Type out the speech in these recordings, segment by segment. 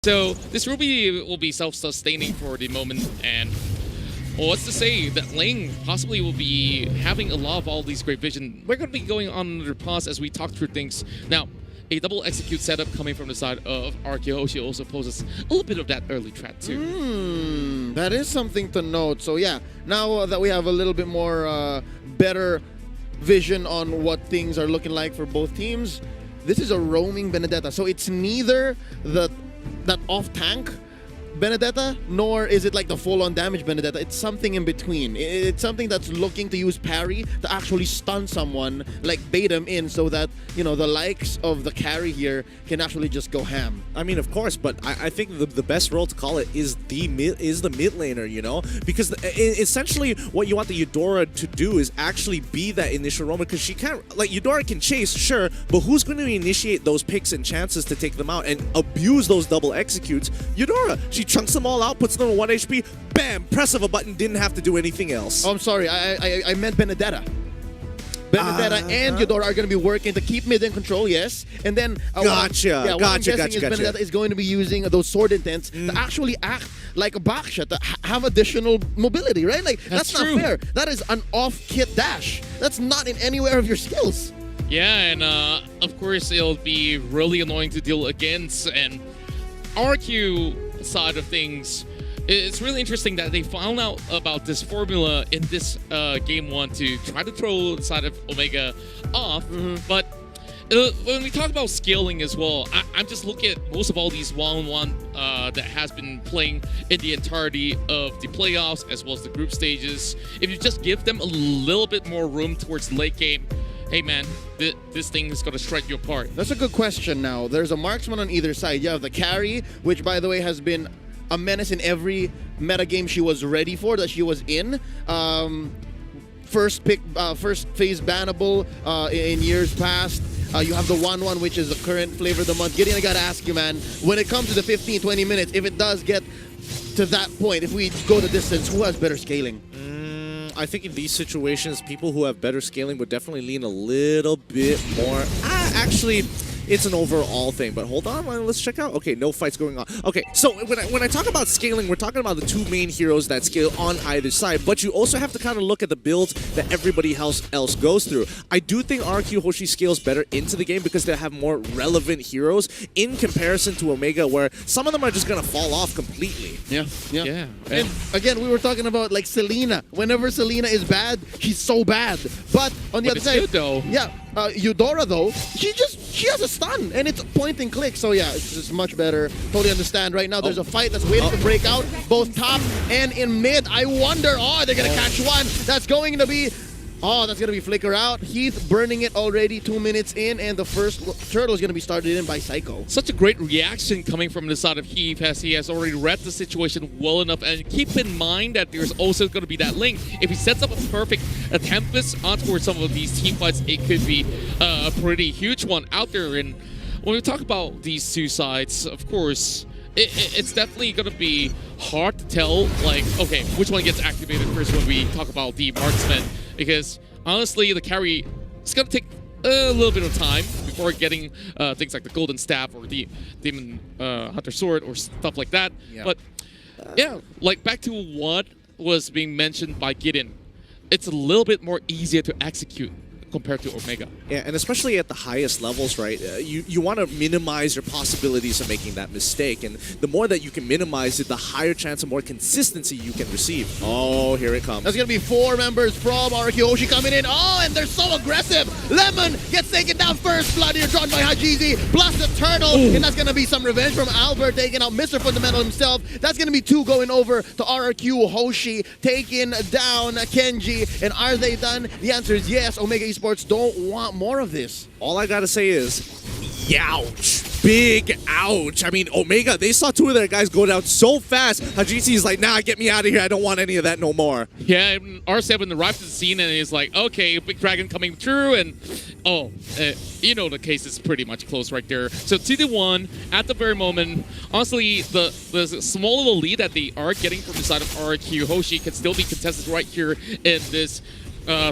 So this Ruby will be self-sustaining for the moment, and well, what's to say that Ling possibly will be having a lot of all these great vision. We're going to be going on another pause as we talk through things. Now, a double execute setup coming from the side of hoshi also poses a little bit of that early threat too. That is something to note. So yeah, now that we have a little bit more better vision on what things are looking like for both teams, this is a roaming Benedetta. So it's neither that off-tank Benedetta, nor is it like the full-on damage Benedetta. It's something in between. It's something that's looking to use parry to actually stun someone, like bait them in so that, you know, the likes of the carry here can actually just go ham. I mean, of course, but I think the best role to call it is the mid laner, you know? Because essentially what you want the Eudora to do is actually be that initial roamer, because she can't, like, Eudora can chase, sure, but who's going to initiate those picks and chances to take them out and abuse those double executes? Eudora. She chunks them all out, puts them on 1 HP, bam, press of a button, didn't have to do anything else. Oh, I'm sorry, I meant Benedetta. Benedetta and Eudora are going to be working to keep mid in control, yes. And then gotcha. Benedetta is going to be using those sword intents to actually act like a backshot, to have additional mobility, right? Like that's not fair. That is an off-kit dash. That's not in anywhere of your skills. Yeah, and of course it'll be really annoying to deal against. And RQ side of things, it's really interesting that they found out about this formula in this game one to try to throw the side of Omega off. But when we talk about scaling as well, I'm just looking at most of all these one-on-one that has been playing in the entirety of the playoffs as well as the group stages. If you just give them a little bit more room towards late game, hey man, this thing is going to shred you apart. That's a good question now. There's a marksman on either side. You have the carry, which by the way has been a menace in every meta game she was ready for, that she was in. First phase bannable in years past. You have the 1-1, which is the current flavor of the month. Gideon, I gotta ask you, man, when it comes to the 15-20 minutes, if it does get to that point, if we go the distance, who has better scaling? I think in these situations, people who have better scaling would definitely lean a little bit more. Actually, it's an overall thing, but hold on, let's check out. Okay, no fights going on. Okay, so when I talk about scaling, we're talking about the two main heroes that scale on either side, but you also have to kind of look at the builds that everybody else goes through. I do think RQ Hoshi scales better into the game because they have more relevant heroes in comparison to Omega, where some of them are just going to fall off completely. Yeah. And again, we were talking about like Selena. Whenever Selena is bad, she's so bad. But on the other side, good, though. Yeah, Eudora though, she has a stun and it's point and click. So yeah, it's just much better. Totally understand. Right now, there's a fight that's waiting to break out, both top and in mid. I wonder, they're gonna catch one. That's going to be. That's going to be flicker out. Heath burning it already 2 minutes in, and the first turtle is going to be started in by Psycho. Such a great reaction coming from the side of Heath, as he has already read the situation well enough. And keep in mind that there's also going to be that link. If he sets up a perfect Tempest on towards some of these team fights, it could be a pretty huge one out there. And when we talk about these two sides, of course, it's definitely going to be hard to tell, like, okay, which one gets activated first when we talk about the marksman. Because, honestly, the carry is going to take a little bit of time before getting things like the Golden Staff or the Demon Hunter Sword or stuff like that. Yeah. But, yeah, like, back to what was being mentioned by Gideon, it's a little bit more easier to execute compared to Omega. Yeah, and especially at the highest levels, right? You want to minimize your possibilities of making that mistake, and the more that you can minimize it, the higher chance of more consistency you can receive. Oh, here it comes. There's going to be 4 members from RQ Hoshi coming in. And they're so aggressive. Lemon gets taken down first. Blood here drawn by Hajizi, plus the turtle. Ooh. And that's going to be some revenge from Albert, taking out Mr. Fundamental himself. That's going to be 2 going over to RQ Hoshi, taking down Kenji. And are they done? The answer is yes. Omega Esports don't want more of this. All I gotta say is, youch. Big ouch. I mean, Omega, they saw 2 of their guys go down so fast. Hajizi's like, nah, get me out of here. I don't want any of that no more. Yeah, R7 arrived to the scene and he's like, okay, Big Dragon coming through, and you know the case is pretty much close right there. So 2-1 at the very moment. Honestly, the small little lead that they are getting from the side of RQ Hoshi can still be contested right here in this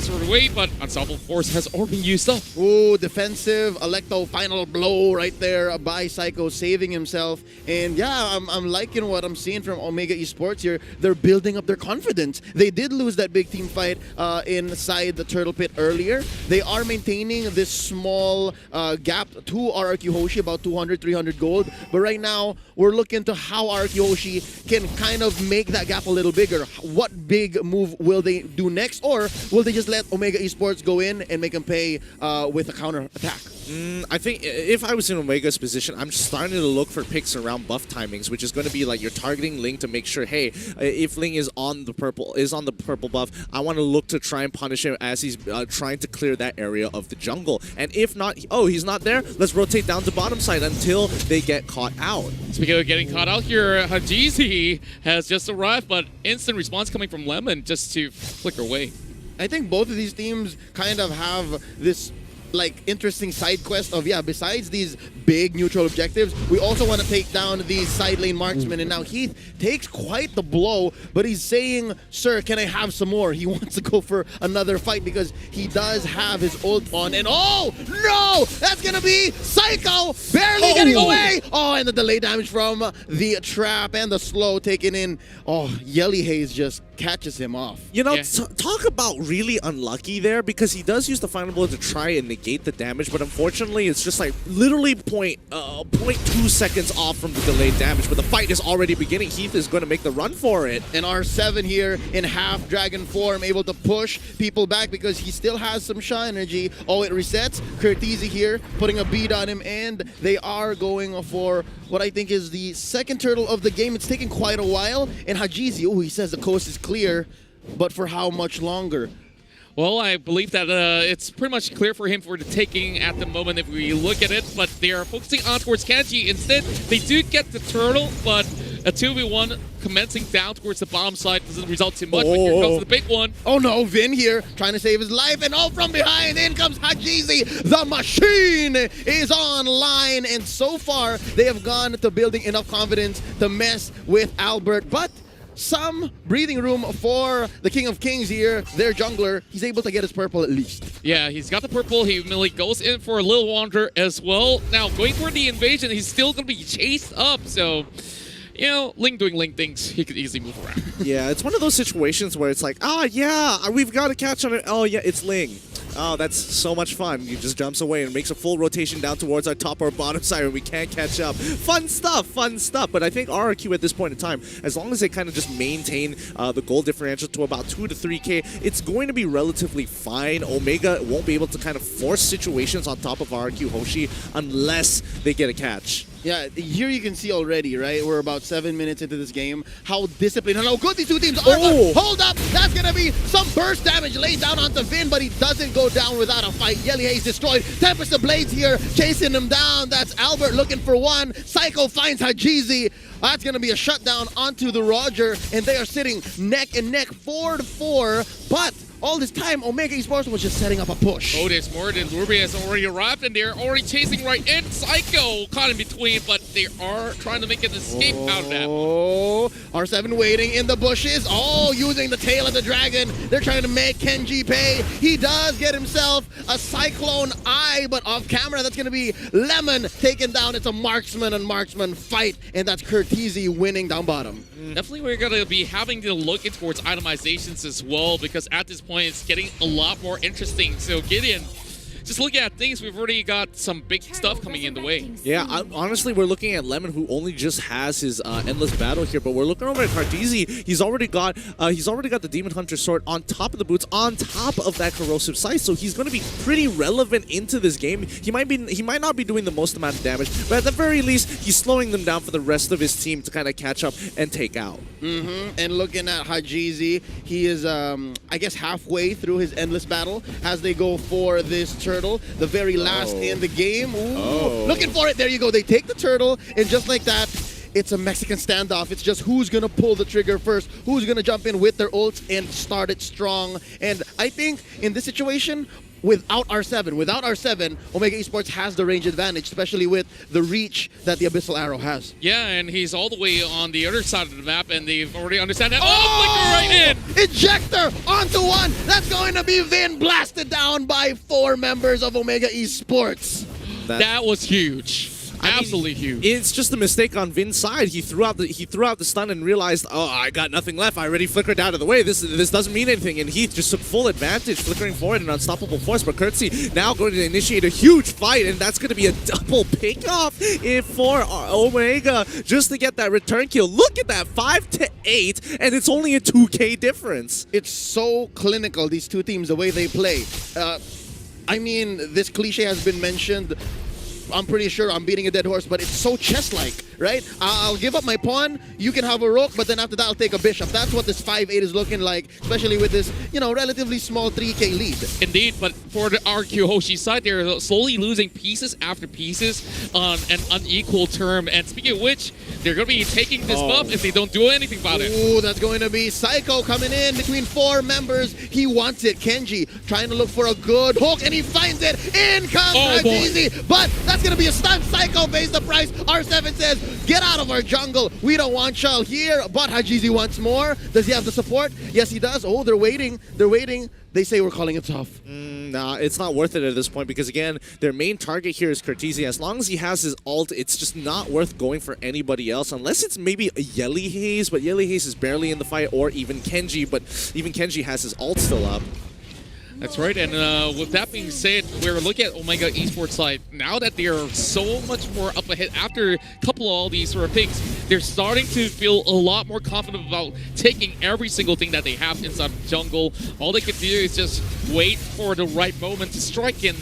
sort of way, but Unstoppable Force has already been used up. Ooh, defensive Electo final blow right there by Psycho, saving himself. And yeah, I'm liking what I'm seeing from Omega Esports here. They're building up their confidence. They did lose that big team fight inside the Turtle Pit earlier. They are maintaining this small gap to RRQ Hoshi, about 200, 300 gold. But right now, we're looking to how RRQ Hoshi can kind of make that gap a little bigger. What big move will they do next? Or will they just let Omega Esports go in and make them pay with a counter attack? I think if I was in Omega's position, I'm starting to look for picks around buff timings, which is going to be like you're targeting Ling to make sure, hey, if Ling is on the purple buff, I want to look to try and punish him as he's trying to clear that area of the jungle. And if not, oh, he's not there, let's rotate down to bottom side until they get caught out. Speaking of getting caught out here, Hajizi has just arrived, but instant response coming from Lemon just to flicker away. I think both of these teams kind of have this like interesting side quest of, yeah, besides these big neutral objectives, we also want to take down these side lane marksmen. And now Heath takes quite the blow, but he's saying, sir, can I have some more? He wants to go for another fight because he does have his ult on. And oh no, that's gonna be Psycho barely getting away. Oh, and the delay damage from the trap and the slow taken in. Oh, Yelly Haze just catches him off. You know, Yeah. talk about really unlucky there, because he does use the final blow to try and negate the damage, but unfortunately it's just like literally 0.2 seconds off from the delayed damage, but the fight is already beginning. Heath is going to make the run for it. And R7 here in half dragon form, able to push people back because he still has some Sha energy. Oh, it resets. Curtizi here putting a beat on him, and they are going for what I think is the second turtle of the game. It's taken quite a while, and Hajizi, oh, he says the coast is clear, but for how much longer? Well, I believe that it's pretty much clear for him for the taking at the moment if we look at it, but they are focusing on towards Kanji. Instead, they do get the turtle, but a 2v1 commencing down towards the bottom side doesn't result too much, but here comes the big one. Oh no, Vin here trying to save his life, and oh, from behind, in comes Hajizi. The machine is online, and so far, they have gone to building enough confidence to mess with Albert, but some breathing room for the King of Kings here, their jungler. He's able to get his purple at least. Yeah, he's got the purple. He immediately goes in for a little wander as well. Now, going for the invasion, he's still going to be chased up, so... You know, Ling doing Ling things, he could easily move around. Yeah, it's one of those situations where it's like, yeah, we've got to catch on it. Oh, yeah, it's Ling. Oh, that's so much fun. He just jumps away and makes a full rotation down towards our top or bottom side and we can't catch up. Fun stuff, fun stuff. But I think RRQ at this point in time, as long as they kind of just maintain the goal differential to about 2 to 3K, it's going to be relatively fine. Omega won't be able to kind of force situations on top of RRQ Hoshi unless they get a catch. Yeah, here you can see already, right? We're about 7 minutes into this game. How disciplined and how good these two teams are. Oh. Hold up! That's gonna be some burst damage laid down onto Vin, but he doesn't go down without a fight. Yelly Haze destroyed. Tempest of Blades here, chasing him down. That's Albert looking for one. Psycho finds Hajizi. That's gonna be a shutdown onto the Roger, and they are sitting neck and neck, 4-4. But all this time, Omega Esports was just setting up a push. Otis, Morden, Ruby has already arrived, and they're already chasing right in. Psycho caught in between, but they are trying to make an escape out of that. Oh, R7 waiting in the bushes. Oh, using the tail of the dragon. They're trying to make Kenji pay. He does get himself a Cyclone Eye, but off camera, that's going to be Lemon taken down. It's a marksman and marksman fight, and that's Curtizi winning down bottom. Definitely we're going to be having to look in towards itemizations as well, because at this point it's getting a lot more interesting. So Gideon, just looking at things, we've already got some big stuff coming in the way. Yeah, honestly, we're looking at Lemon, who only just has his endless battle here, but we're looking over at Cardizi. He's already got the Demon Hunter sword on top of the boots, on top of that corrosive sight. So he's going to be pretty relevant into this game. He might not be doing the most amount of damage, but at the very least, he's slowing them down for the rest of his team to kind of catch up and take out. And looking at Hajizi, he is, I guess, halfway through his endless battle as they go for this turtle, the very last in the game. Ooh, looking for it. There you go. They take the turtle, and just like that, it's a Mexican standoff. It's just who's going to pull the trigger first, who's going to jump in with their ults and start it strong. And I think in this situation, without R7. Without R7, Omega Esports has the range advantage, especially with the reach that the Abyssal Arrow has. Yeah, and he's all the way on the other side of the map, and they've already understand that. Oh, flicker right in! Ejector onto one. That's going to be Vin blasted down by 4 members of Omega Esports. That was huge. Absolutely huge. It's just a mistake on Vin's side. He threw out the stun and realized, oh, I got nothing left. I already flickered out of the way. This doesn't mean anything. And Heath just took full advantage, flickering forward an unstoppable force. But Curtsy now going to initiate a huge fight, and that's going to be a double pick-off for Omega just to get that return kill. Look at that, 5-8, and it's only a 2K difference. It's so clinical, these two teams, the way they play. I mean, this cliche has been mentioned. I'm pretty sure I'm beating a dead horse, but it's so chess-like, right? I'll give up my pawn, you can have a rook, but then after that I'll take a bishop. That's what this 5-8 is looking like, especially with this, you know, relatively small 3K lead. Indeed, but for the RQ Hoshi side, they're slowly losing pieces after pieces on an unequal term. And speaking of which, they're going to be taking this buff if they don't do anything about it. Ooh, that's going to be Psycho coming in between 4 members. He wants it. Kenji trying to look for a good hook, and he finds it. In comes Hajizi, but that's going to be a stun. Psycho pays the price. R7 says, get out of our jungle. We don't want y'all here. But Hajizi wants more. Does he have the support? Yes, he does. Oh, they're waiting. They're waiting. They say we're calling it tough. Nah, it's not worth it at this point because, again, their main target here is Curtisi. As long as he has his ult, it's just not worth going for anybody else unless it's maybe a Yelly Haze, but Yelly Haze is barely in the fight, or even Kenji, but even Kenji has his ult still up. That's right, and with that being said, we're looking at Omega Esports side. Now that they are so much more up ahead after a couple of all these sort of picks, they're starting to feel a lot more confident about taking every single thing that they have inside the jungle. All they can do is just wait for the right moment to strike in.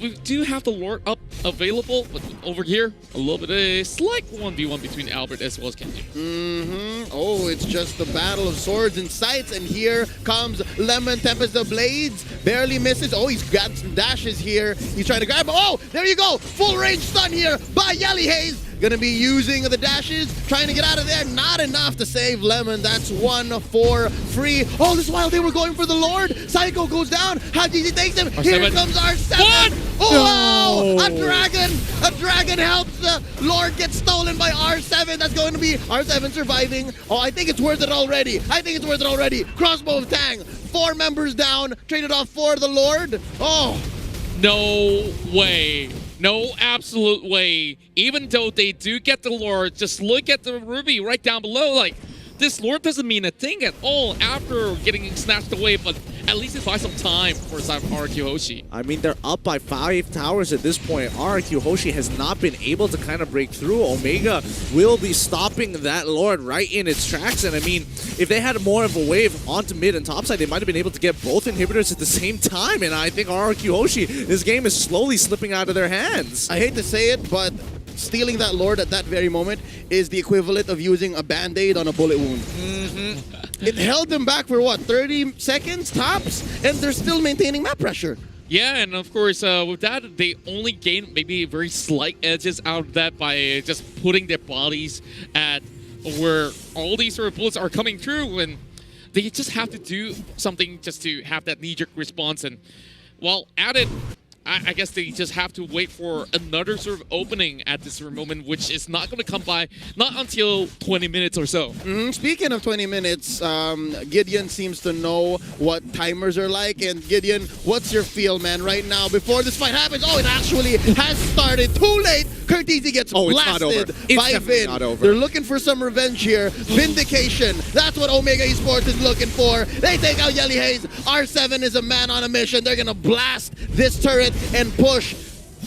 We do have the Lord up available, but over here, a little bit of a slight 1v1 between Albert as well as Kenji. Oh, it's just the battle of swords and sights, and here comes Lemon, Tempest of Blades, barely misses. Oh, he's got some dashes here. He's trying to grab him. Oh, there you go. Full range stun here by Yelly Haze. Gonna be using the dashes, trying to get out of there. Not enough to save Lemon. That's 1 for free. Oh, this is while they were going for the Lord. Psycho goes down. Hajizi takes him. R7. Here comes R7. Oh, wow! A dragon helps the Lord get stolen by R7. That's going to be R7 surviving. Oh, I think it's worth it already. Crossbow of Tang. 4 members down. Traded off for the Lord. Oh. No way. No absolute way. Even though they do get the Lord, just look at the Ruby right down below. Like, this Lord doesn't mean a thing at all after getting snatched away, but at least it buys some time for RQ Hoshi. I mean, they're up by 5 towers at this point. RQ Hoshi has not been able to kind of break through. Omega will be stopping that Lord right in its tracks. And I mean, if they had more of a wave onto mid and topside, they might have been able to get both inhibitors at the same time. And I think RQ Hoshi, this game is slowly slipping out of their hands. I hate to say it, but stealing that Lord at that very moment is the equivalent of using a band-aid on a bullet wound. It held them back for what, 30 seconds tops? And they're still maintaining map pressure. Yeah, and of course, with that, they only gain maybe very slight edges out of that by just putting their bodies at where all these sort of bullets are coming through, and they just have to do something just to have that knee-jerk response. And while at it, I guess they just have to wait for another sort of opening at this moment, which is not going to come by not until 20 minutes or so. Speaking of 20 minutes, Gideon seems to know what timers are like. And Gideon, what's your feel, man, right now before this fight happens? Oh, it actually has started. Too late. Curtisi gets blasted by Vin. Not over. They're looking for some revenge here. Vindication. That's what Omega Esports is looking for. They take out Yelly Haze. R7 is a man on a mission. They're going to blast this turret and push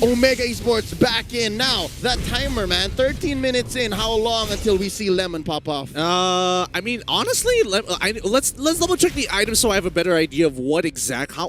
Omega Esports back in. Now, that timer, man, 13 minutes in. How long until we see Lemon pop off? I mean, honestly, let's double check the items so I have a better idea of what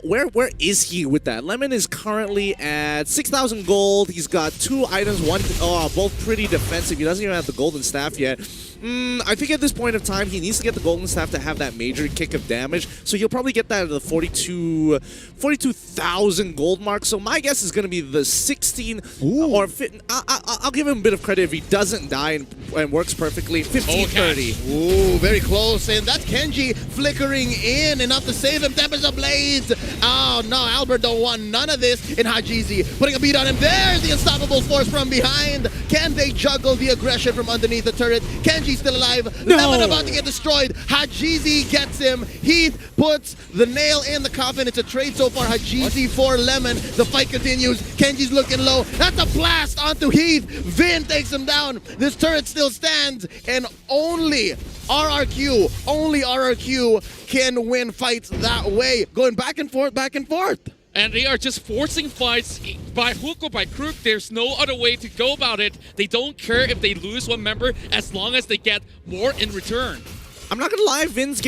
where is he with that. Lemon is currently at 6,000 gold. He's got 2 items, both pretty defensive. He doesn't even have the golden staff yet. I think at this point of time, he needs to get the Golden Staff to have that major kick of damage. So he'll probably get that at the 42,000 gold mark. So my guess is going to be the 16 or I'll give him a bit of credit if he doesn't die and works perfectly. 1530. Ooh, very close. And that's Kenji flickering in. Enough to save him. Tempest of Blades. Oh, no. Albert don't want none of this. And Hajizi putting a beat on him. There's the unstoppable force from behind. Can they juggle the aggression from underneath the turret? Kenji's still alive. No. Lemon about to get destroyed. Hajizi gets him. Heath puts the nail in the coffin. It's a trade so far. Hajizi for Lemon. The fight continues. Kenji's looking low. That's a blast onto Heath. Vin takes him down. This turret still stands. And only RRQ can win fights that way. Going back and forth, back and forth. And they are just forcing fights by hook or by crook. There's no other way to go about it. They don't care if they lose one member as long as they get more in return. I'm not gonna lie, Vin's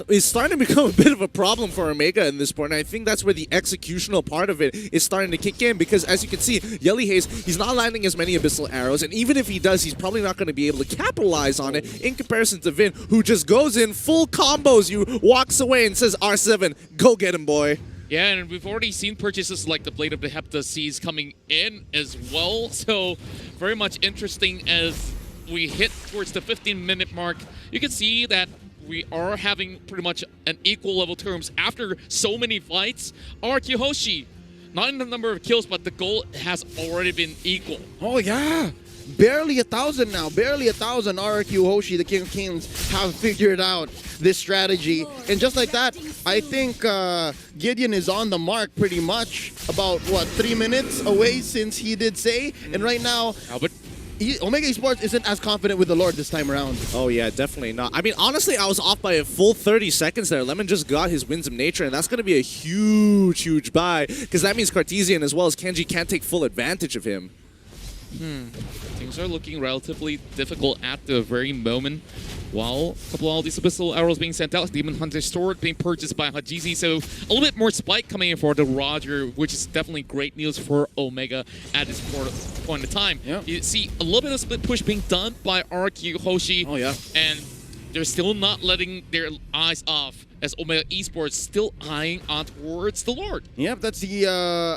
is starting to become a bit of a problem for Omega in this point. And I think that's where the executional part of it is starting to kick in, because as you can see, Yelly Haze, he's not landing as many abyssal arrows, and even if he does, he's probably not going to be able to capitalize on it in comparison to Vin, who just goes in, full combos you, walks away and says, R7, go get him, boy. Yeah, and we've already seen purchases like the Blade of the Hepta Seas coming in as well. So very much interesting as we hit towards the 15-minute mark. You can see that we are having pretty much an equal level terms after so many fights. RQ Hoshi, not in the number of kills, but the goal has already been equal. Oh, yeah. Barely 1,000 now. Barely 1,000. RRQ Hoshi, the King of Kings, have figured out this strategy. And just like that, I think Gideon is on the mark pretty much. About, what, 3 minutes away since he did say. And right now, Albert? Omega Esports isn't as confident with the Lord this time around. Oh, yeah, definitely not. I mean, honestly, I was off by a full 30 seconds there. Lemon just got his Winds of Nature, and that's going to be a huge, huge buy, because that means Cartesian as well as Kenji can't take full advantage of him. Things are looking relatively difficult at the very moment. While a couple of all these abyssal arrows being sent out, Demon Hunter's sword being purchased by Hajizi, so a little bit more spike coming in for the Roger, which is definitely great news for Omega at this point in time. Yeah. You see a little bit of split push being done by RQ Hoshi, Oh, yeah. and they're still not letting their eyes off as Omega Esports still eyeing on towards the Lord. Yep, that's the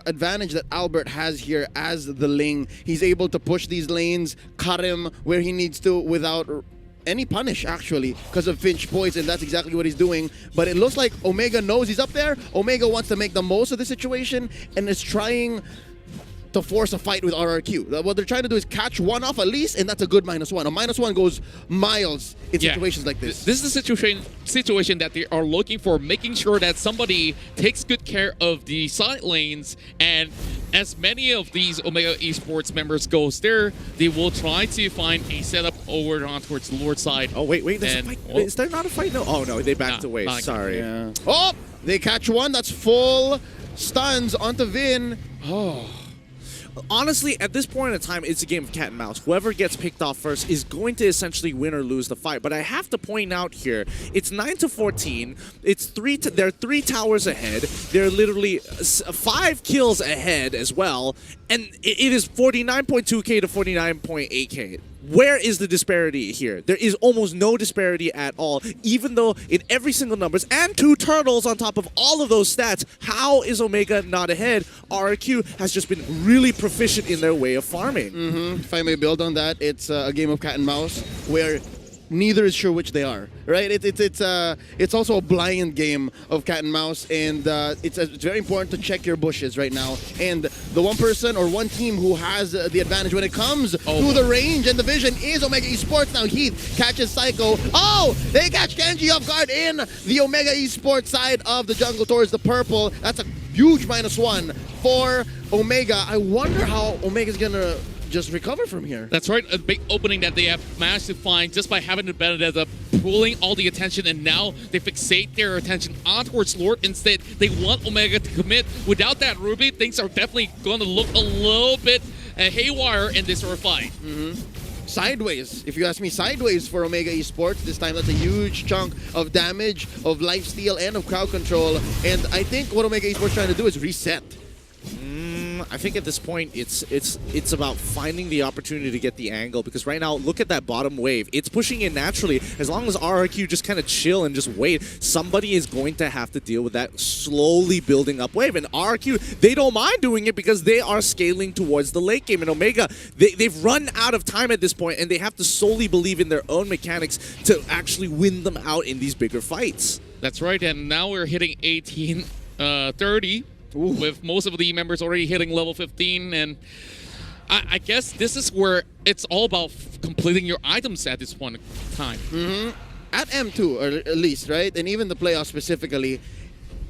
advantage that Albert has here as the Ling. He's able to push these lanes, cut him where he needs to without any punish, actually, because of Finch Poison. That's exactly what he's doing. But it looks like Omega knows he's up there. Omega wants to make the most of the situation and is trying to force a fight with RRQ. What they're trying to do is catch one off at least, and that's a good -1. A -1 goes miles in situations like this. This is a situation that they are looking for, making sure that somebody takes good care of the side lanes, and as many of these Omega Esports members goes there, they will try to find a setup over on towards the Lord side. Oh, wait, there's a fight. Wait, is there not a fight? No. Oh, no, they backed away. Sorry. Yeah. Oh, they catch one. That's full stuns onto Vin. Oh. Honestly, at this point in time, it's a game of cat and mouse. Whoever gets picked off first is going to essentially win or lose the fight. But I have to point out here, it's 9-14. It's they're 3 towers ahead. They're literally 5 kills ahead as well. And it is 49.2k to 49.8k. Where is the disparity here? There is almost no disparity at all, even though in every single numbers and 2 turtles on top of all of those stats, how is Omega not ahead? RRQ has just been really proficient in their way of farming. If I may build on that, it's a game of cat and mouse where neither is sure which they are, right? It's also a blind game of cat and mouse, and it's very important to check your bushes right now. And the one person or one team who has the advantage when it comes to the range and the vision is Omega Esports. Now Heath catches Psycho. Oh, they catch Kenji off guard in the Omega Esports side of the jungle towards the purple. That's a huge -1 for Omega. I wonder how Omega's gonna just recover from here. That's right, a big opening that they have managed to find just by having the Benedetta pulling all the attention, and now they fixate their attention on towards Lord. Instead, they want Omega to commit. Without that Ruby, things are definitely going to look a little bit haywire in this sort of fight. Sideways, if you ask me, sideways for Omega Esports. This time, that's a huge chunk of damage, of lifesteal, and of crowd control. And I think what Omega Esports is trying to do is reset. I think at this point, it's about finding the opportunity to get the angle, because right now, look at that bottom wave. It's pushing in naturally. As long as RRQ just kind of chill and just wait, somebody is going to have to deal with that slowly building up wave. And RRQ, they don't mind doing it because they are scaling towards the late game. And Omega, they've run out of time at this point, and they have to solely believe in their own mechanics to actually win them out in these bigger fights. That's right, and now we're hitting 18-30. With most of the members already hitting level 15, and I guess this is where it's all about completing your items at this point in time. At M2, or at least, right? And even the playoffs specifically,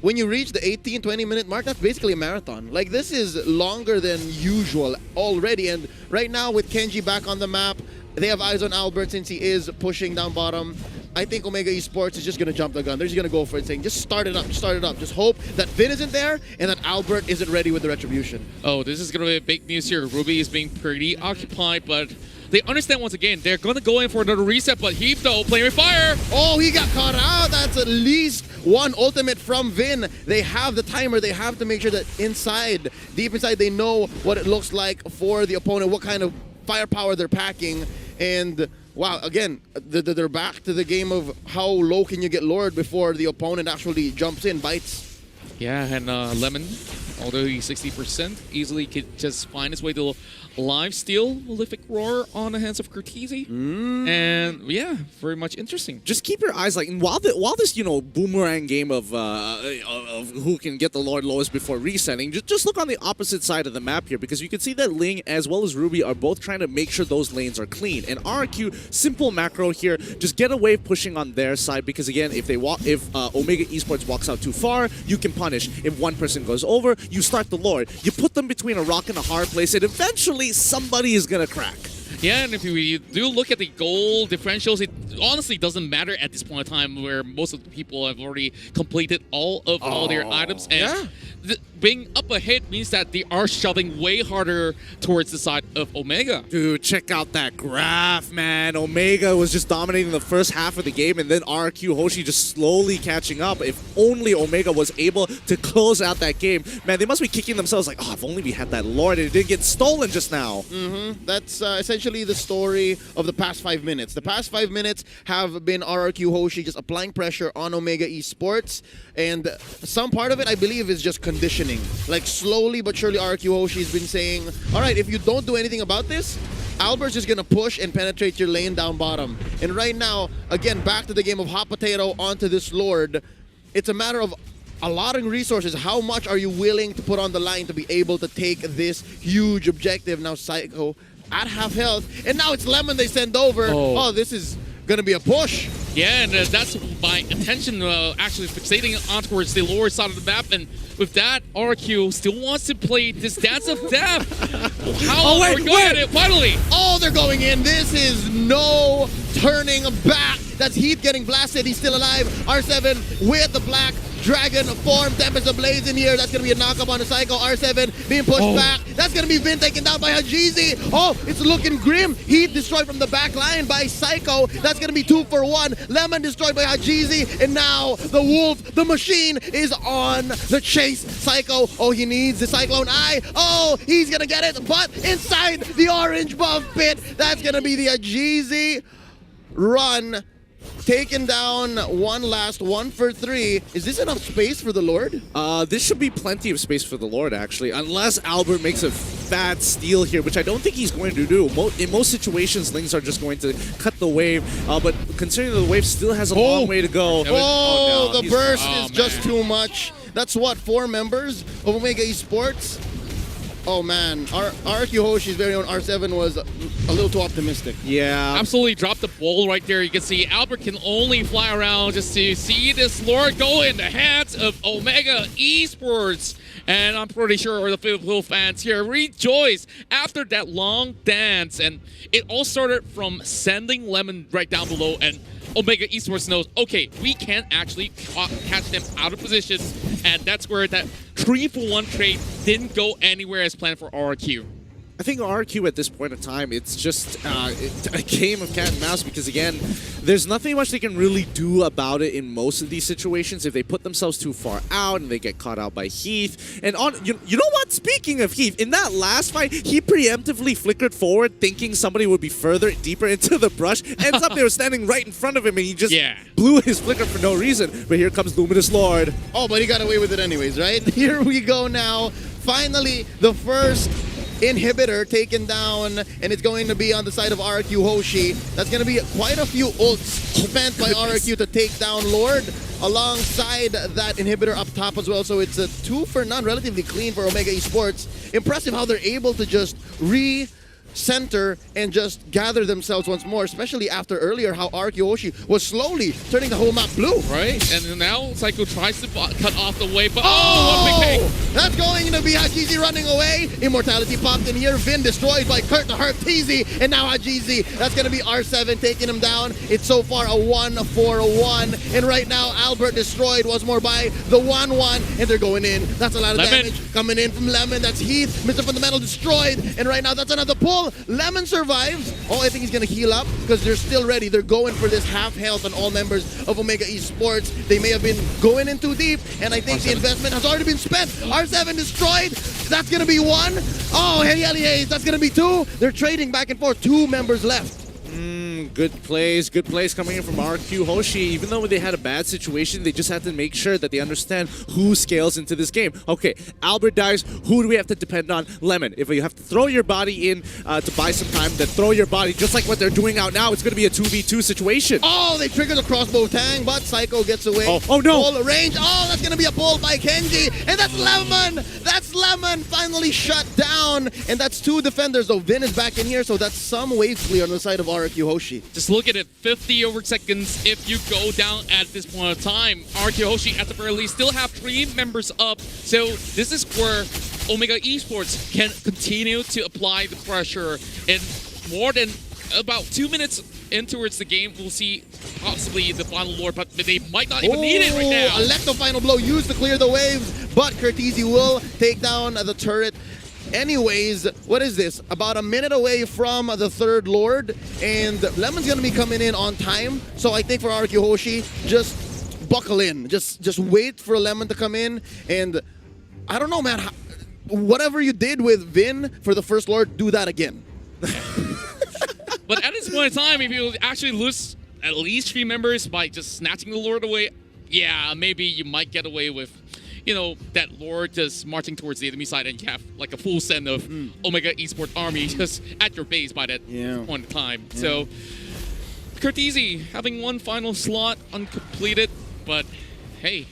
when you reach the 18-20 minute mark, that's basically a marathon. Like, this is longer than usual already, and right now with Kenji back on the map, they have eyes on Albert since he is pushing down bottom. I think Omega Esports is just going to jump the gun. They're just going to go for it, saying, just start it up, start it up. Just hope that Vin isn't there and that Albert isn't ready with the retribution. Oh, this is going to be big news here. Ruby is being pretty occupied, but they understand once again, they're going to go in for another reset, but Heave, though, playing with fire. Oh, he got caught out. That's at least one ultimate from Vin. They have the timer. They have to make sure that inside, deep inside, they know what it looks like for the opponent, what kind of firepower they're packing, and wow, again, they're back to the game of how low can you get lured before the opponent actually jumps in, bites. Yeah, and Lemon, although he's 60%, easily could just find his way to live steal Malefic Roar on the hands of Cortese. And yeah, very much interesting. Just keep your eyes like, while this, you know, boomerang game of who can get the Lord lowest before resetting, just look on the opposite side of the map here, because you can see that Ling as well as Ruby are both trying to make sure those lanes are clean. And RRQ, simple macro here, just get a wave pushing on their side, because again, if Omega Esports walks out too far, you can punish. If one person goes over, you start the Lord. You put them between a rock and a hard place, and eventually somebody is gonna crack. Yeah, and if we do look at the goal differentials, it honestly doesn't matter at this point in time, where most of the people have already completed all their items. And being up ahead means that they are shoving way harder towards the side of Omega. Dude, check out that graph, man. Omega was just dominating the first half of the game, and then RQ Hoshi just slowly catching up. If only Omega was able to close out that game. Man, they must be kicking themselves like, oh, if only we had that Lord and it didn't get stolen just now. That's essentially the story of the past 5 minutes. The past 5 minutes have been RRQ Hoshi just applying pressure on Omega Esports, and some part of it, I believe, is just conditioning. Like, slowly but surely, RRQ Hoshi has been saying, all right, if you don't do anything about this, Albert's just going to push and penetrate your lane down bottom. And right now, again, back to the game of hot potato onto this Lord. It's a matter of allotting resources. How much are you willing to put on the line to be able to take this huge objective? Now Psycho at half health, and now it's Lemon they send over. Oh, this is gonna be a push. Yeah, and that's my attention actually fixating on towards the lower side of the map, and with that, RQ still wants to play this Dance of Death. How are we going at it? Finally! Oh, they're going in. This is no turning back. That's Heath getting blasted. He's still alive. R7 with the black dragon form. Tempest Ablaze in here. That's going to be a knockup on the Psycho. R7 being pushed back. That's going to be Vin taken down by Hajizi. Oh, it's looking grim. Heath destroyed from the back line by Psycho. That's going to be 2 for 1. Lemon destroyed by Hajizi. And now the Wolf, the machine, is on the chase. Psycho, oh, he needs the Cyclone Eye. Oh, he's going to get it. But inside the orange buff pit, that's going to be the Hajizi run. Taken down one last 1 for 3. Is this enough space for the Lord? This should be plenty of space for the Lord, actually, unless Albert makes a fat steal here, which I don't think he's going to do. In most situations, Lings are just going to cut the wave, but considering the wave still has a long way to go. No, the burst is just too much. That's what, 4 members of Omega Esports? Oh man, RQ Hoshi's very own R7 was a little too optimistic. Yeah. Absolutely dropped the ball right there. You can see Albert can only fly around just to see this Lord go in the hands of Omega Esports. And I'm pretty sure the Filipino fans here rejoice after that long dance. And it all started from sending Lemon right down below, and Omega Esports knows, okay, we can actually catch them out of position, and that's where that 3-for-1 trade didn't go anywhere as planned for RQ. I think RQ at this point in time, it's just a game of cat and mouse because, again, there's nothing much they can really do about it in most of these situations if they put themselves too far out and they get caught out by Heath. And you know what? Speaking of Heath, in that last fight, he preemptively flickered forward thinking somebody would be further, deeper into the brush. Ends up they were standing right in front of him and he just blew his flicker for no reason. But here comes Luminous Lord. Oh, but he got away with it anyways, right? Here we go now. Finally, the first inhibitor taken down, and it's going to be on the side of RQ Hoshi. That's going to be quite a few ults spent by RQ to take down Lord, alongside that inhibitor up top as well. So it's a 2 for none, relatively clean for Omega Esports. Impressive how they're able to just center and just gather themselves once more, especially after earlier how RQ Hoshi was slowly turning the whole map blue. Right, and now Psycho tries to cut off the way, but what big thing! That's going to be Hajizi running away. Immortality popped in here. Vin destroyed by Kurt the Hurt Teasy, and now Hajizi. That's going to be R7 taking him down. It's so far a 1-4-1, and right now Albert destroyed once more by the 1-1, and they're going in. That's a lot of damage coming in from Lemon. That's Heath. Mr. Fundamental destroyed, and right now that's another pull. Lemon survives. Oh, I think he's going to heal up because they're still ready. They're going for this half health on all members of Omega Esports. They may have been going in too deep, and I think the investment has already been spent. R7 destroyed. That's going to be 1. Oh, Heli Hayes, that's going to be 2. They're trading back and forth. 2 members left. Good plays coming in from RQ Hoshi. Even though they had a bad situation, they just had to make sure that they understand who scales into this game. Okay, Albert dies. Who do we have to depend on? Lemon. If you have to throw your body in to buy some time, then throw your body. Just like what they're doing out now, it's going to be a 2v2 situation. Oh, they trigger the crossbow tang, but Psycho gets away. Oh no. Full range. Oh, that's going to be a pull by Kenji. And that's Lemon. That's Lemon finally shut down. And that's 2 defenders, though. Vin is back in here, so that's some wave clear on the side of RQ Hoshi. Just look at it, 50 over seconds if you go down at this point of time. RQ Hoshi, at the very least, still have 3 members up. So this is where Omega Esports can continue to apply the pressure. And more than about 2 minutes in towards the game, we'll see possibly the final Lord, but they might not even need it right now. Electro final blow used to clear the waves, but Curtisi will take down the turret. Anyways, what is this? About a minute away from the 3rd Lord, and Lemon's gonna be coming in on time. So I think for RQ Hoshi, just buckle in. Just wait for Lemon to come in, and I don't know, man. Whatever you did with Vin for the 1st Lord, do that again. But at this point in time, if you actually lose at least 3 members by just snatching the Lord away, yeah, maybe you might get away with, you know, that Lord just marching towards the enemy side and you have like a full send of Omega Esports army just at your base by that point in time. Yeah. So, Curtisi having 1 final slot uncompleted, but hey,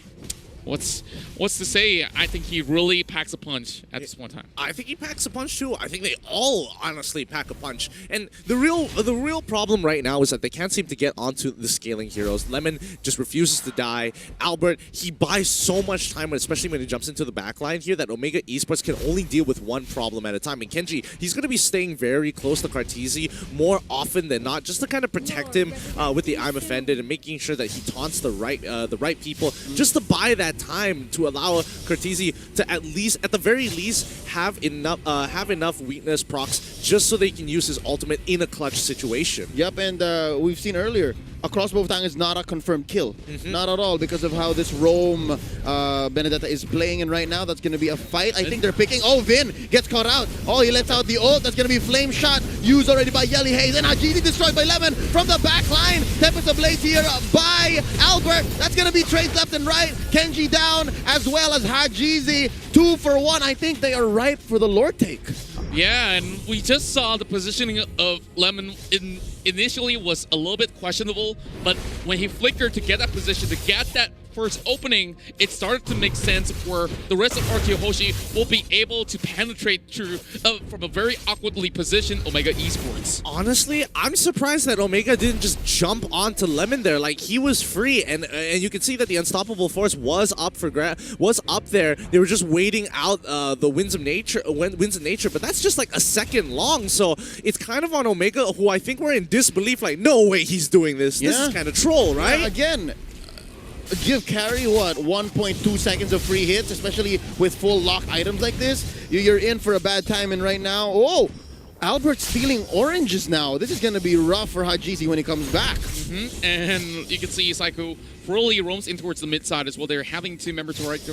what's to say? I think he really packs a punch at this one time. I think he packs a punch too. I think they all honestly pack a punch. And the real problem right now is that they can't seem to get onto the scaling heroes. Lemon just refuses to die. Albert, he buys so much time, especially when he jumps into the backline here, that Omega Esports can only deal with 1 problem at a time. And Kenji, he's going to be staying very close to Curtisi more often than not, just to kind of protect him with the I'm Offended and making sure that he taunts the right people, just to buy that time to allow Curtisi to at the very least have enough weakness procs just so they can use his ultimate in a clutch situation. Yep, and we've seen earlier, a crossbow tang is not a confirmed kill. Not at all, because of how this Rome Benedetta is playing in right now. That's going to be a fight. I think they're picking. Oh, Vin gets caught out. Oh, he lets out the ult. That's going to be flame shot used already by Yelly Hayes. And Hajizi destroyed by Lemon from the back line. Tempest Ablaze here by Albert. That's going to be trades left and right. Kenji down, as well as Hajizi. 2 for 1. I think they are ripe for the Lord take. Yeah, and we just saw the positioning of Lemon initially was a little bit questionable, but when he flickered to get that position, to get that first opening, it started to make sense where the rest of RQ Hoshi will be able to penetrate through from a very awkwardly positioned Omega Esports. Honestly, I'm surprised that Omega didn't just jump onto Lemon there. Like, he was free, and you can see that the Unstoppable Force was up there. They were just waiting out the Winds of Nature, but that's just like a second long. So it's kind of on Omega, who I think were in disbelief. Like, no way he's doing this. This is kind of troll, right? Again, give carry, what, 1.2 seconds of free hits, especially with full lock items like this. You're in for a bad time, and right now, oh, Albert stealing oranges now. This is going to be rough for Hajizi when he comes back. And you can see Psycho really roams in towards the mid side as well. They're having two members right to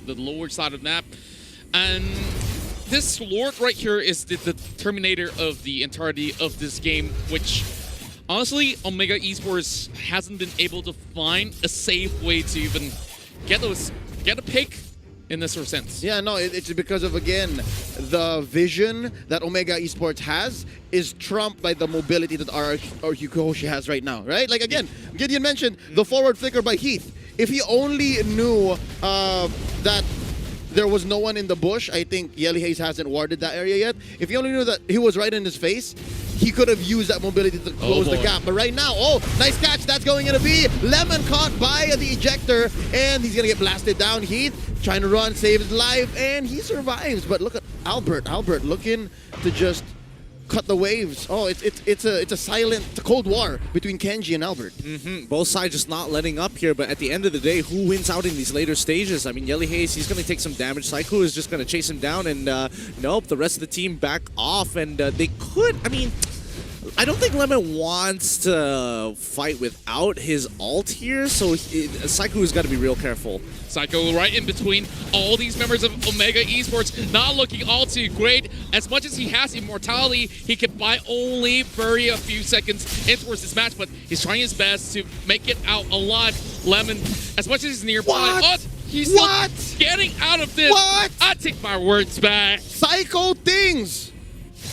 the lower side of the map. And this Lord right here is the terminator of the entirety of this game, which honestly, Omega Esports hasn't been able to find a safe way to even get a pick in this sort of sense. Yeah, no, it's because of, again, the vision that Omega Esports has is trumped by the mobility that our hoshi has right now, right? Like, again, Gideon mentioned the forward flicker by Heath. If he only knew that there was no one in the bush, I think Yelly Hayes hasn't warded that area yet. If he only knew that he was right in his face, he could have used that mobility to close the gap. But right now, oh, nice catch. That's going to be Lemon caught by the ejector, and he's going to get blasted down. Heath trying to run, save his life, and he survives. But look at Albert. Albert looking to just cut the waves. Oh, it's a silent, it's a cold war between Kenji and Albert. Both sides just not letting up here, but at the end of the day, who wins out in these later stages? I mean, Yelly Hayes, he's going to take some damage. Psycho is just going to chase him down, and nope, the rest of the team back off, and they could, I mean, I don't think Lemon wants to fight without his ult here, so Psycho has got to be real careful. Psycho right in between all these members of Omega Esports, not looking all too great. As much as he has immortality, he can buy only very a few seconds in towards this match, but he's trying his best to make it out alive. Lemon, as much as he's nearby, he's still getting out of this. What? I take my words back. Psycho things!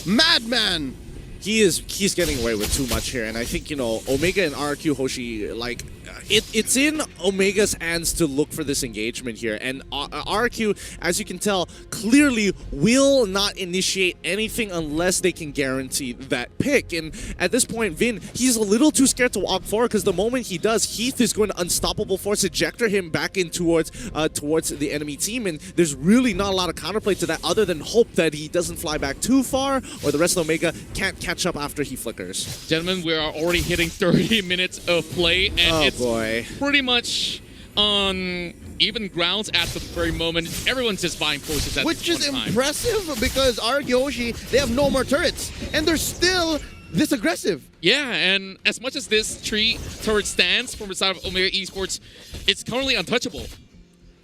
Madman! He's getting away with too much here, and I think, you know, Omega and RQ Hoshi, like, it's in Omega's hands to look for this engagement here, and RQ, as you can tell, clearly will not initiate anything unless they can guarantee that pick. And at this point, Vin, he's a little too scared to walk forward, because the moment he does, Heath is going to unstoppable force ejector him back in towards the enemy team, and there's really not a lot of counterplay to that other than hope that he doesn't fly back too far, or the rest of Omega can't catch up after he flickers. Gentlemen, we are already hitting 30 minutes of play, and it's pretty much on even grounds at the very moment. Everyone's just buying forces at Which this is time. impressive, because Hoshi, they have no more turrets, and they're still this aggressive. Yeah, and as much as this turret stands from the side of Omega Esports, it's currently untouchable.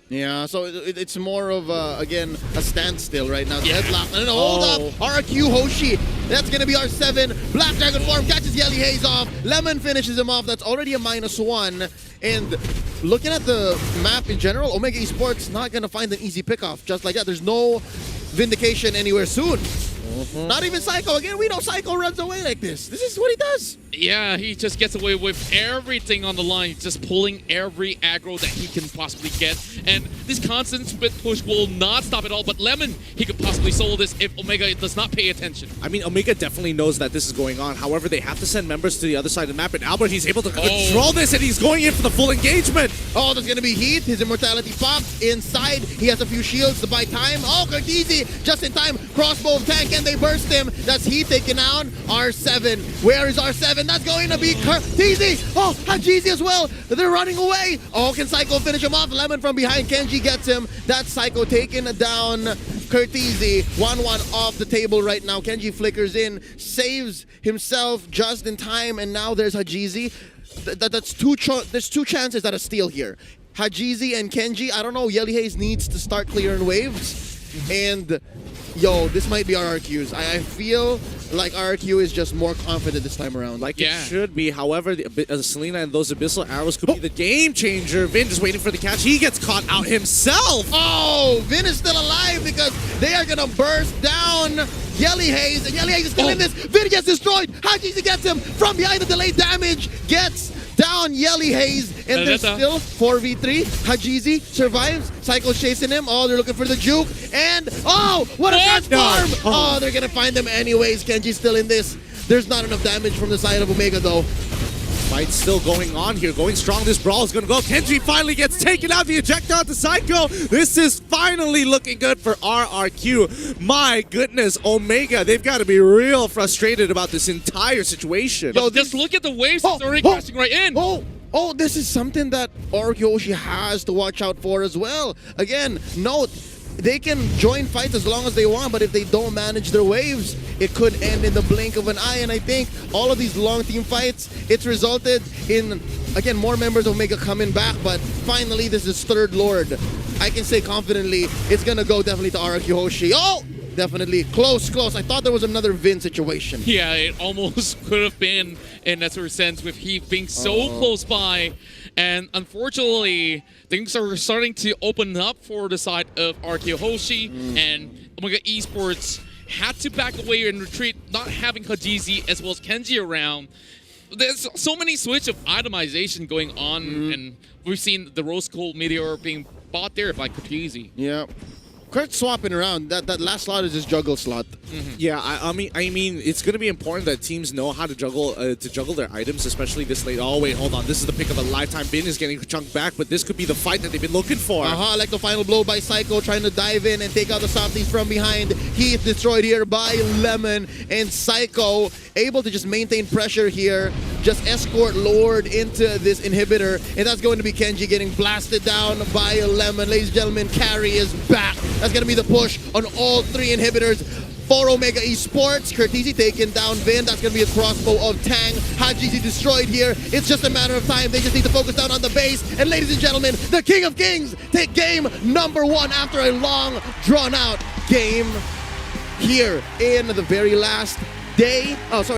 Yeah, so it's more of, again, a standstill right now. Yeah. Deadlock. And hold up, RQ Hoshi. That's going to be our 7. Black Dragon form catches Yelly Hayes off. Lemon finishes him off. That's already a -1. And looking at the map in general, Omega Esports not going to find an easy pickoff just like that. There's no Vindication anywhere soon. Not even Psycho. Again, we know Psycho runs away like this. This is what he does. Yeah, he just gets away with everything on the line, just pulling every aggro that he can possibly get. And this constant split push will not stop at all, but Lemon, he could possibly solo this if Omega does not pay attention. I mean, Omega definitely knows that this is going on. However, they have to send members to the other side of the map, and Albert, he's able to control this, and he's going in for the full engagement. Oh, there's going to be Heath. His immortality pops inside. He has a few shields to buy time. Oh, Carteezy, just in time. Crossbow tank, and they burst him. That's Heath taken out. R7. Where is R7? That's going to be Carteezy. Oh, Hajizi as well. They're running away. Oh, can Psycho finish him off? Lemon from behind. Kenji gets him. That's Psycho taking down Carteezy. 1-1 off the table right now. Kenji flickers in, saves himself just in time, and now there's Hajizi. There's two chances at a steal here. Hajizi and Kenji. I don't know. Yelly Hayes needs to start clearing waves. And yo, this might be our RQs. I feel like RQ is just more confident this time around. Like it should be. However, Selena and those Abyssal Arrows could be the game changer. Vin just waiting for the catch. He gets caught out himself. Oh, Vin is still alive because they are going to burst down Yelly Hayes. And Yelly Hayes is still in this. Vin gets destroyed. Hajizi gets him from behind the delayed damage. Gets down Yelly Hayes. And there's still 4v3. Hajizi survives. Psycho's chasing him. Oh, they're looking for the juke. And, oh, what a transform! Oh, they're going to find them anyways. Kenji's still in this. There's not enough damage from the side of Omega, though. Fight's still going on here. Going strong. This brawl is going to go. Kenji finally gets taken out. The ejector onto Psycho. This is finally looking good for RRQ. My goodness, Omega. They've got to be real frustrated about this entire situation. Yo, just look at the waves that's already crashing right in. Oh, this is something that Hoshi has to watch out for as well. Again, note, they can join fights as long as they want, but if they don't manage their waves, it could end in the blink of an eye. And I think all of these long team fights, it's resulted in, again, more members of Omega coming back, but finally this is third Lord. I can say confidently, it's gonna go definitely to Hoshi. Oh! Definitely close. I thought there was another Vin situation. Yeah, it almost could have been in that sort of sense with Heath being so close by. And unfortunately, things are starting to open up for the side of Hoshi. And Omega Esports had to back away and retreat, not having Hajizi as well as Kenji around. There's so many switch of itemization going on. And we've seen the Rose Gold Meteor being bought there by Hajizi. Yeah. Kurt's swapping around. That last slot is his juggle slot. Yeah, I mean, it's going to be important that teams know how to juggle their items, especially this late. Oh wait, hold on. This is the pick of a lifetime. Bin is getting chunked back, but this could be the fight that they've been looking for. Like the final blow by Psycho, trying to dive in and take out the softies from behind. Heath destroyed here by Lemon, and Psycho able to just maintain pressure here, just escort Lord into this inhibitor, and that's going to be Kenji getting blasted down by Lemon. Ladies and gentlemen, carry is back. That's going to be the push on all three inhibitors for Omega Esports. Curtizi taking down Vin. That's going to be a crossbow of Tang. Hajizi destroyed here. It's just a matter of time. They just need to focus down on the base. And ladies and gentlemen, the King of Kings take game number 1 after a long, drawn-out game here in the very last day. Oh, sorry.